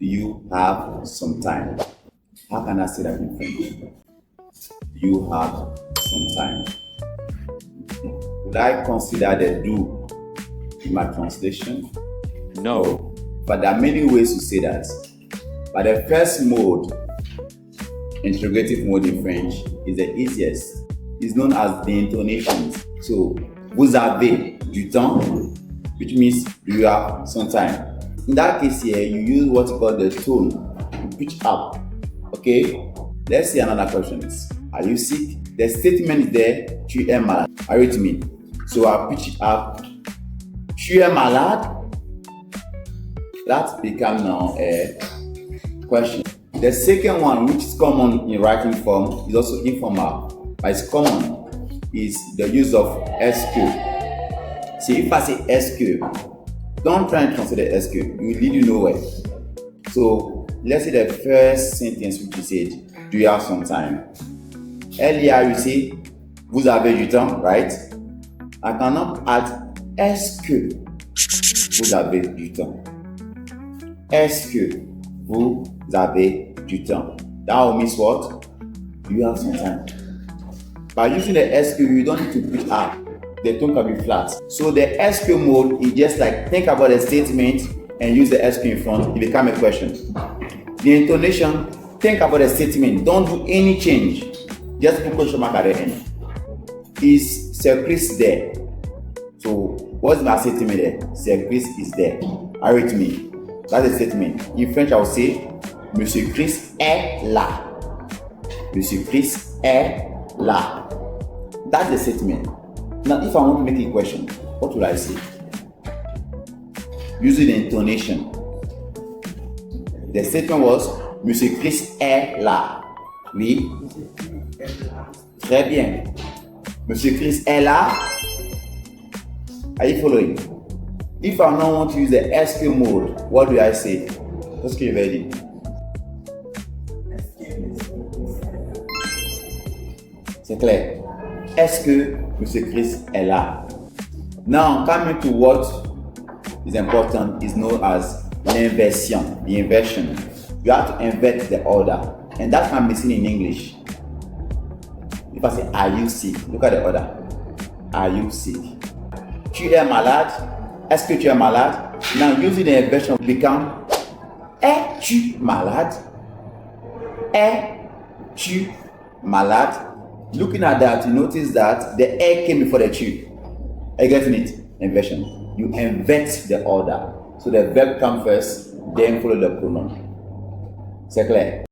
Do you have some time? How can I say that in French? Do you have some time? Would I consider the do in my translation? No. But there are many ways to say that. But the first mode, interrogative mode in French, is the easiest. It's known as the intonations. So, vous avez du temps, which means you have some time. In that case here, you use what you call the tone, you pitch up. Okay? Let's see another question. Are you sick? The statement is there, tu es malade. Are you with me? So I pitch it up. Tu es malade? That becomes now a question. The second one, which is common in writing form, is also informal, but it's common, is the use of SQ. See, if I say SQ, don't try and translate the SQ, it will lead you nowhere. So let's say the first sentence which you said, do you have some time? Earlier you say, vous avez du temps, right? I cannot add, est-ce que vous avez du temps? Est-ce que vous avez du temps? That will mean what? Do you have some time? By using the SQ, you don't need to pitch up. The tone can be flat. So the SQ mode is just like think about the statement and use the SQ in front. It becomes a question. The intonation, think about the statement. Don't do any change. Just put question mark at the end. Is Sir Chris there? So what's my statement there? Sir Chris is there. Are you with me? That's a statement. In French, I will say, Monsieur Chris est là. Monsieur Chris est là. That's the statement. Now, if I want to make a question, what will I say? Using the intonation. The statement was, Monsieur Chris est là. Oui. Très bien. Monsieur Chris est là. Are you following? If I now want to use the SQ mode, what do I say? Est-ce que je vais dire? C'est clair. Est-ce que Monsieur Chris est là? Now, coming to what is important is known as l'inversion, the inversion. You have to invert the order, and that can be seen in English. If I say, are you sick? Look at the order. Are you sick? Tu es malade? Est-ce que tu es malade? Now, using the inversion become, es-tu malade? Es-tu malade? Looking at that, you notice that the A came before the tu. Are you getting it? Inversion. You invert the order. So the verb comes first, then follow the pronoun. C'est clair?